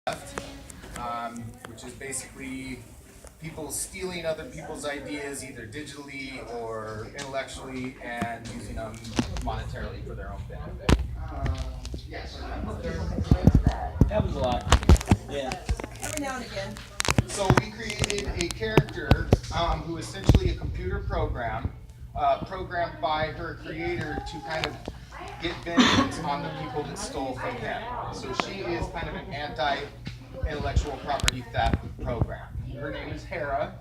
which is basically people stealing other people's ideas either digitally or intellectually and using them monetarily for their own benefit. Happens a lot. Yeah. Every now and again. So we created a character who is essentially a computer program, programmed by her creator to kind of get vengeance on the people that stole from him. So she is kind of an anti-intellectual property theft program. Her name is Hera,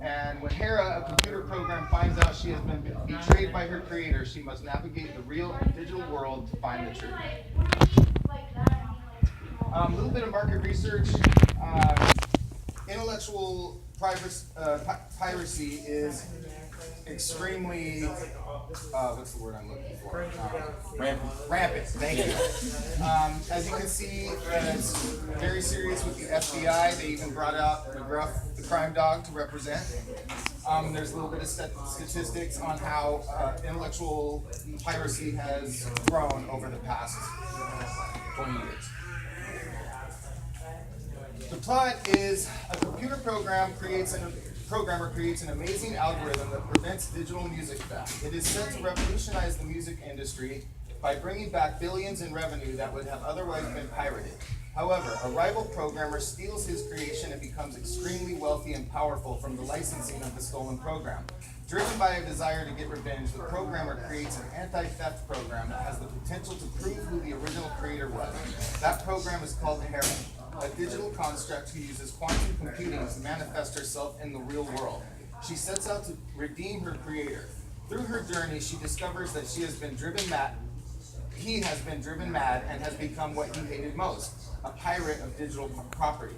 and when Hera, a computer program, finds out she has been betrayed by her creator, she must navigate the real and digital world to find the truth. A little bit of market research. Intellectual piracy is extremely, what's the word I'm looking for? Rampant, thank you. As you can see, it's very serious with the FBI. They even brought out McGruff, the crime dog, to represent. There's a little bit of statistics on how intellectual piracy has grown over the past 20 years. The plot is a computer programmer creates an amazing algorithm that prevents digital music theft. It is set to revolutionize the music industry by bringing back billions in revenue that would have otherwise been pirated. However, a rival programmer steals his creation and becomes extremely wealthy and powerful from the licensing of the stolen program. Driven by a desire to get revenge, the programmer creates an anti-theft program that has the potential to prove who the original creator was. That program is called Hera, a digital construct who uses quantum computing to manifest herself in the real world. She sets out to redeem her creator. Through her journey, she discovers that he has been driven mad and has become what he hated most, a pirate of digital property.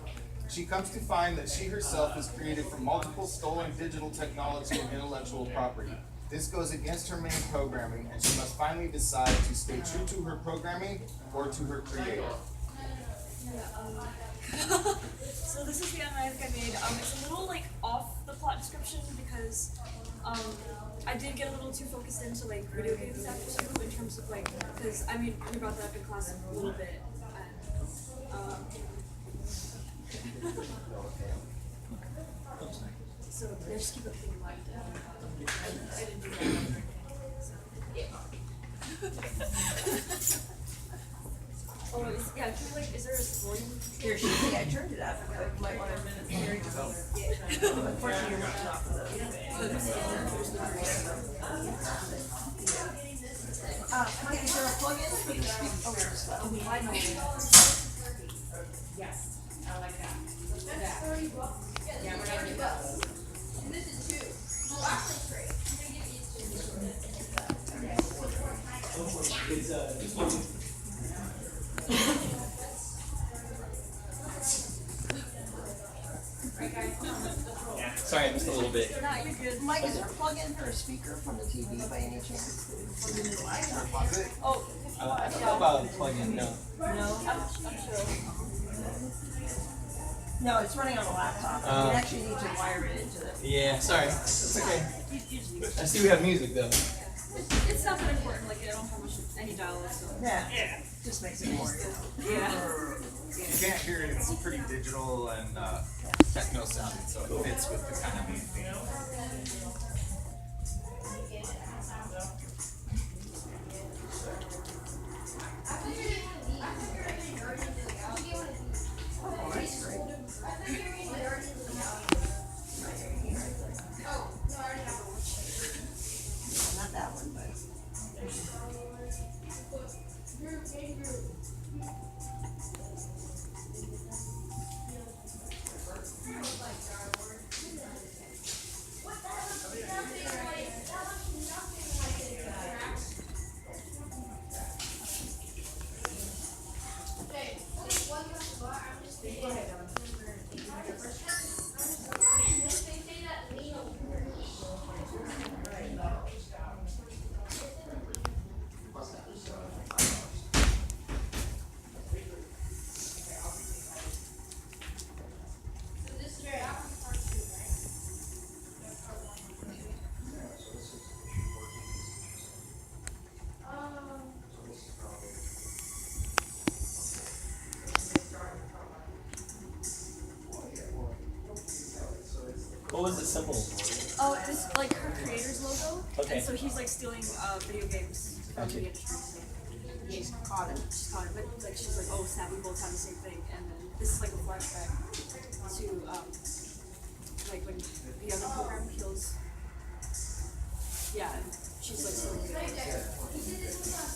She comes to find that she herself is created from multiple stolen digital technology and intellectual property. This goes against her main programming, and she must finally decide to stay true to her programming or to her creator. So this is the animatic I made. It's a little like off the plot description because I did get a little too focused into like video games after school in terms of like, because I mean we brought that up in class a little bit. So they just keep everything in mind. I didn't do that. So, yeah. Oh, yeah, can you, like, is there a supporting? Here, see, I turned it up, but you might want to hear it. Unfortunately, you're not off of those. Is there a plug-in for the speaker? Oh, just let me. I know. Yes, I like that. That's $30. Yeah, we're not $30. And this is two. Oh, actually three. Sorry, I missed a little bit. Mike, is there a plug-in for a speaker from the TV by any chance? Oh, I don't know about plug-in, no. No? I'm sure. No, it's running on a laptop. You actually need to wire it into the... Yeah, sorry. It's okay. I see we have music, though. It's not that important, like I don't have much any dialogue, so. Yeah. Just makes it more. Yeah. You can't hear it, it's pretty digital and techno sounding, so it fits with the kind of main theme. Not that one, but... was the symbol? Oh, it's like her creator's logo. Okay. And so he's like stealing video games from the industry. So He's caught him. she's caught it, but like she's like, oh snap, we both have the same thing. And then this is like a flashback to like when the other program kills. Yeah, and she's like stealing video games.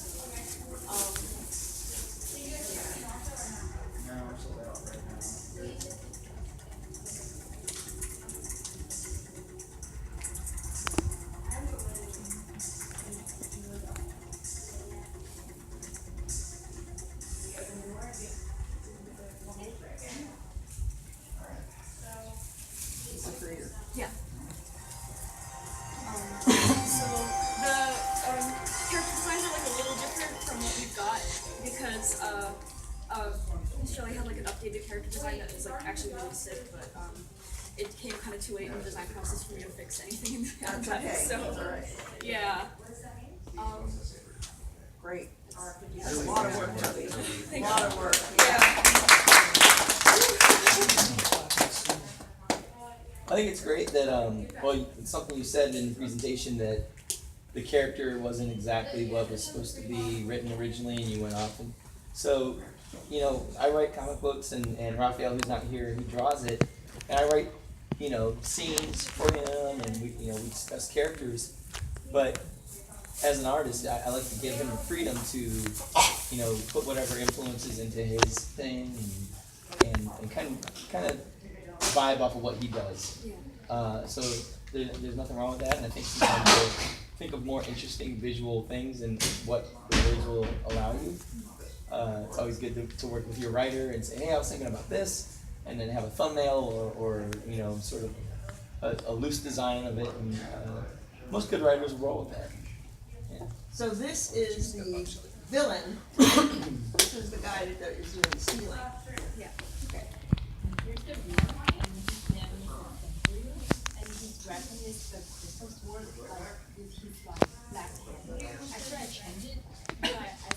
He's the creator. Yeah. So the character designs are like a little different from what we've got because Shelley had like an updated character design that was like actually really sick, but it came kind of too late in the design process for me to fix anything in the That's archive. okay. So That's all right. yeah. Great. That's a lot of work, Toby. A Thank lot you. of work. Yeah. I think it's great that, well, it's something you said in the presentation that the character wasn't exactly what was supposed to be written originally and you went off. And so, you know, I write comic books and Raphael, who's not here, he draws it. And I write, you know, scenes for him and we discuss characters. But as an artist, I like to give him the freedom to, you know, put whatever influences into his thing and kind of vibe off of what he does. Yeah. So there's nothing wrong with that, and I think sometimes you'll think of more interesting visual things and what the words will allow you. It's always good to work with your writer and say, hey, I was thinking about this, and then have a thumbnail or you know, sort of a loose design of it, and most good writers will roll with that. Yeah. So this is the villain. This is the guy that is doing the stealing. Yeah. Okay. Here's the view, and his name is Andrew, and his weapon is the crystal sword, like with his like black hand. Actually, I changed it. I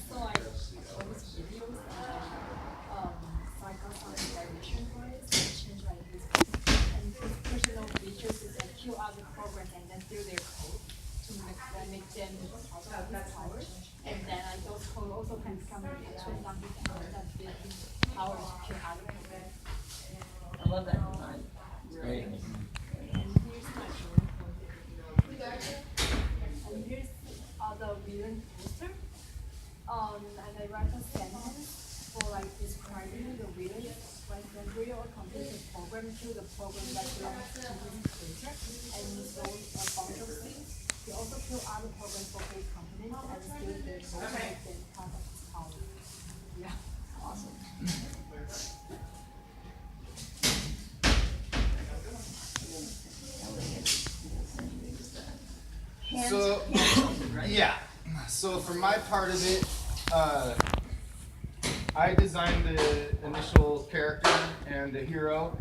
saw all these videos, so I got some inspiration for it. So I changed like this, and his personal features is like QR the program and then through their code to make them have that power. And then those code also can come with something that build his power to QR the program. I love that design. Great. And here's my room. And here's the villain poster. And I write a sentence for like describing the villain. Like when we all complete the program to the program that belongs to this creator, and so a bunch of things. We also kill other programs for big companies and still there's no make them part of this power. Yeah. Awesome. So, Right? yeah, so for my part of it, I designed the initial character and the hero.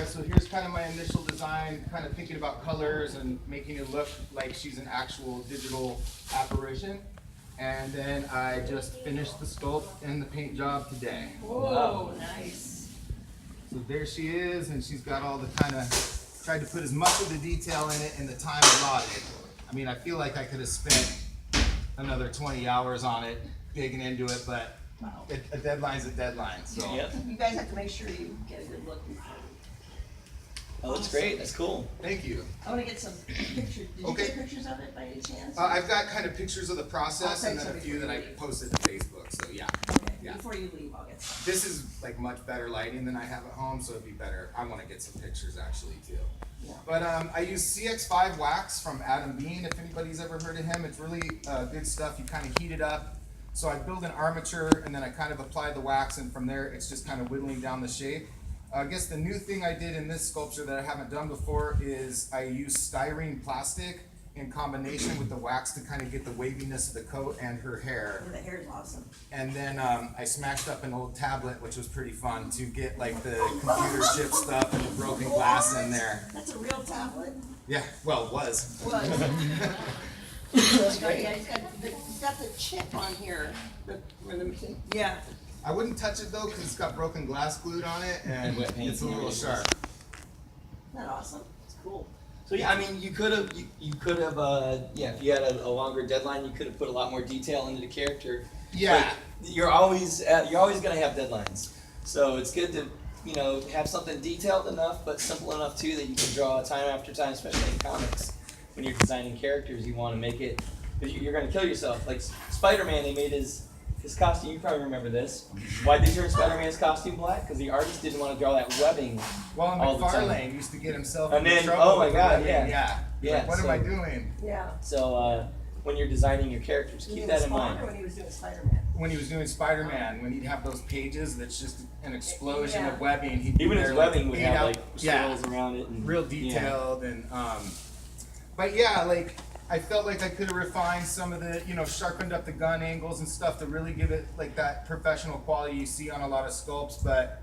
So here's kind of my initial design, kind of thinking about colors and making it look like she's an actual digital apparition. And then I just finished the sculpt and the paint job today. Whoa, nice. So there she is, and she's got all the kind of, tried to put as much of the detail in it in the time allotted. I mean, I feel like I could have spent another 20 hours on it, digging into it, but Wow. a deadline's a deadline, so. Yep. You guys have to make sure you get a good look before. Oh, that's great. That's cool. Thank you. I wanna get some pictures. Did you Okay. get pictures of it by any chance? I've got kind of pictures of the process I'll and take then a some few before that I you leave. posted to Facebook, so yeah. Okay, yeah. before you leave, I'll get some. This is like much better lighting than I have at home, so it'd be better. I wanna get some pictures actually too. Yeah. But I use CX5 wax from Adam Bean, if anybody's ever heard of him. It's really good stuff. You kind of heat it up. So I build an armature and then I kind of apply the wax, and from there it's just kind of whittling down the shape. I guess the new thing I did in this sculpture that I haven't done before is I use styrene plastic in combination with the wax to kind of get the waviness of the coat and her hair. Yeah, the hair is awesome. And then I smashed up an old tablet, which was pretty fun, to get like the computer chip stuff and the broken glass in there. That's a real tablet. Yeah, well, it was. Was. Yeah, he's got the chip on here. Yeah. I wouldn't touch it though, because it's got broken glass glued on it, and And wet paint. it's a little sharp. Isn't that awesome? It's cool. So yeah, I mean, you could have, yeah, if you had a longer deadline, you could have put a lot more detail into the character. Yeah. But you're always gonna have deadlines. So it's good to, have something detailed enough, but simple enough too that you can draw time after time, especially in comics. When you're designing characters, you want to make it, because you're gonna kill yourself. Like Spider-Man, they made his costume. You probably remember this. Why'd they turn Spider-Man's costume black? Because the artist didn't want to draw that webbing. Well, all the time. McFarlane used to get himself And in then- trouble. oh my with God, the yeah. webbing, yeah. Yeah, Like, what am so- I doing? Yeah. So when you're designing your characters, You keep mean that in Spawn mind. or when he was doing Spider-Man? When he was doing Spider-Man, when he'd have those pages that's just an explosion Yeah. of webbing. He'd Even be his there, webbing would laid have out- like yeah, swirls around it. And, real yeah. detailed and but yeah, like I felt like I could have refined some of the, sharpened up the gun angles and stuff to really give it like that professional quality you see on a lot of sculpts. But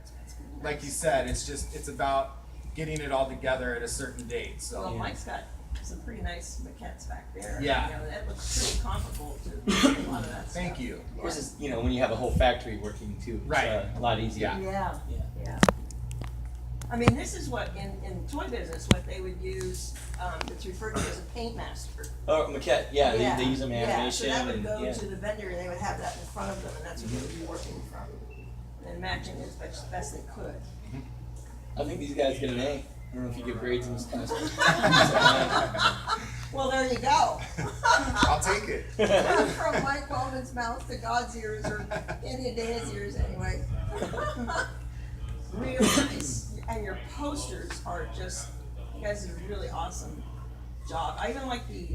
like you said, it's about getting it all together at a certain date. So Well, Mike's got some pretty nice maquettes back there. Yeah. That looks pretty comparable to a lot of that stuff. thank you. Of course, it's, when you have a whole factory working too, it's Right. a lot easier. Yeah. Yeah. I mean, this is what, in toy business, what they would use, it's referred to as a paint master. Oh, maquette, yeah, they use them in animation Yeah, so that would and go to the vendor and they would have that in front of them and that's what they would be working from. And matching as best they could. I think these guys get an A. I don't know if you give grades in this class. Well, there you go. I'll take it. From Mike Wellman's mouth to God's ears, or any Dana's ears anyway. Real nice. And your posters are just, you guys did a really awesome job. I even like the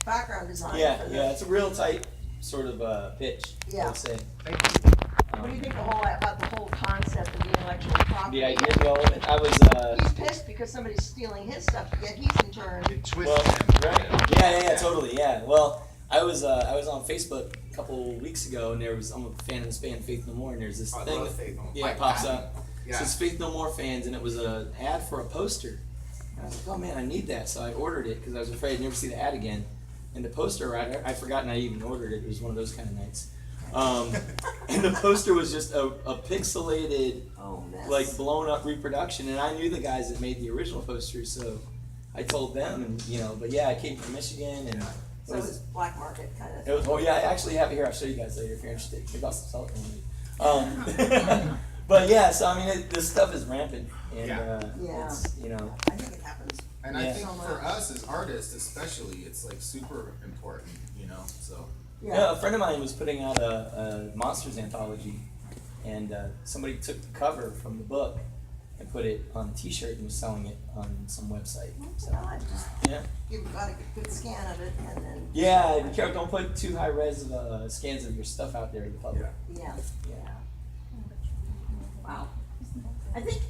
background design. Yeah, for the- yeah, it's a real tight sort of pitch, I Yeah. would say. Thank you. What do you think about the whole concept of the intellectual property? The idea, well, I was, He's pissed because somebody's stealing his stuff, yet he's in turn. It twists well, him. right, yeah, totally, yeah. Well, I was on Facebook a couple weeks ago, and I'm a fan of this band Faith No More, and there's this I thing love that, Faith No More. yeah, Like pops that. up. Yeah. It says Faith No More fans, and it was an ad for a poster. And I was like, oh man, I need that, so I ordered it because I was afraid I'd never see the ad again. And the poster, I'd forgotten I even ordered it. It was one of those kind of nights. And the poster was just a pixelated, Oh, mess. like blown up reproduction, and I knew the guys that made the original poster, so I told them, and but yeah, I came from Michigan, and So it's black market kind of. it was, oh yeah, I actually have it here. I'll show you guys later if you're interested. Maybe I'll sell it to you. But yeah, so I mean, this stuff is rampant, and Yeah. it's I think it happens. And I Yeah. think So for much. us as artists especially, it's like super important, so. Yeah, a friend of mine was putting out a monsters anthology, and somebody took the cover from the book and put it on a T-shirt and was selling it on some website. So, God, just yeah. you've got a good scan of it and then. Yeah, be careful. Don't put too high res scans of your stuff out there to the public. Yeah. Yeah. Wow. I think,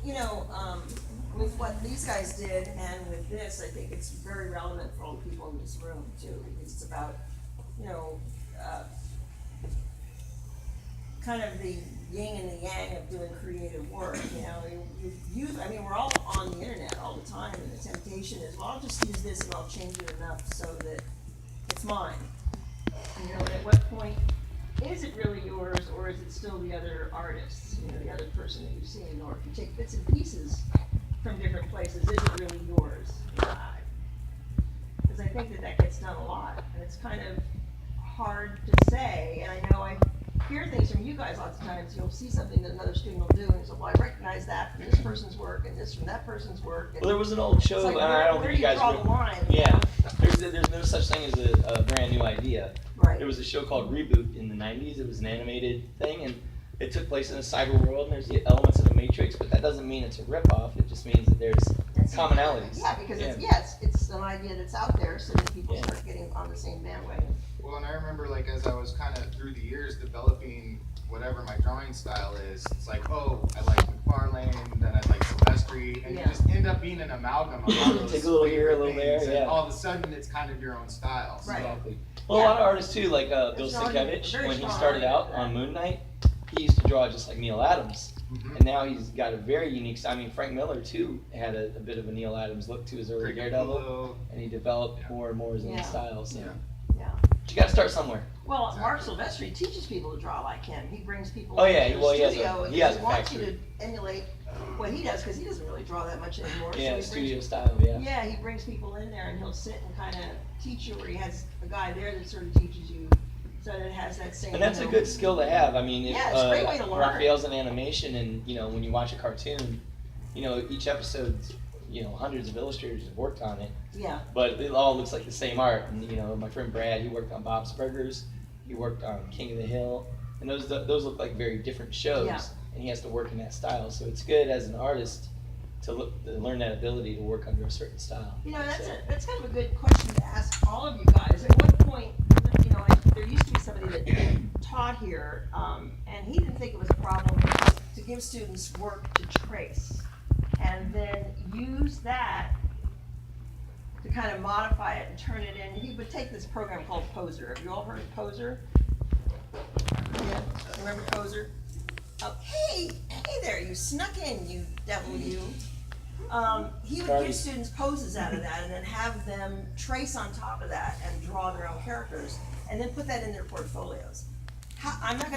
with what these guys did and with this, I think it's very relevant for all the people in this room too. Because it's about, kind of the yin and the yang of doing creative work, we're all on the internet all the time and the temptation is, well, I'll just use this and I'll change it enough so that it's mine. And at what point is it really yours, or is it still the other artist's, the other person that you've seen? Or if you take bits and pieces from different places, is it really yours? Because I think that gets done a lot, and it's kind of hard to say, and I know I hear things from you guys lots of times. You'll see something that another student will do, and so, well, I recognize that from this person's work, and this from that person's work. And Well, there was an old show, it's like, and I don't where think you do guys draw were. the line? Yeah, there's no such thing as a brand new idea. Right. There was a show called Reboot in the 90s. It was an animated thing, and it took place in a cyber world, and there's the elements of the Matrix, but that doesn't mean it's a ripoff. It just means that there's commonalities. Yeah, because it's an idea that's out there, so that people Yeah. start getting on the same bandwagon. Well, and I remember like as I was kind of through the years developing whatever my drawing style is, it's like, oh, I like McFarlane, then I like Silvestri, and Yeah. you just end up being an amalgam of all those Take a little here, a favorite little there, things, yeah. and all of a sudden it's kind of your own style. So. Right. Exactly. Well, a lot of artists too, like Bill There's an argument, Sienkiewicz, very when he strong started out argument for on Moon Knight, he used to draw just like Neil Adams. Mhm. And now he's got a very unique style. I mean, Frank Miller too had a bit of a Neil Adams look to his early Cricket Daredevil, Pillow. and he developed Yeah. more and more his own Yeah. style. So Yeah. Yeah. But you got to start somewhere. Well, Mark Silvestri teaches people to draw like him. He brings people Oh, yeah, into well, the he has a- studio he has and a wants you factory. to emulate what he does, cause he doesn't really draw that much anymore. so he Yeah, brings- studio style, yeah. Yeah, he brings people in there and he'll sit and kinda teach you, or he has a guy there that sort of teaches you, so that it has that same. And that's a you know, good skill to have. I mean, if, Yeah, it's a great way to learn. Raphael's an animation, and you know, when you watch a cartoon, you know, each episode, you know, hundreds of illustrators have worked on it, Yeah, but it all looks like the same art. And you know, my friend Brad, he worked on Bob's Burgers, he worked on King of the Hill, and those look like very different shows. Yeah. And he has to work in that style, so it's good as an artist to learn that ability to work under a certain style. you know, So- that's kind of a good question to ask all of you guys. At what point, you know, there used to be somebody that taught here, and he didn't think it was a problem to give students work to trace, and then use that to kind of modify it and turn it in. He would take this program called Poser. Have you all heard of Poser? Yeah, remember Poser? Oh, hey there, you snuck in, you devil, you. He would Sorry. give students poses out of that and then have them trace on top of that and draw their own characters and then put that in their portfolios. I'm not gonna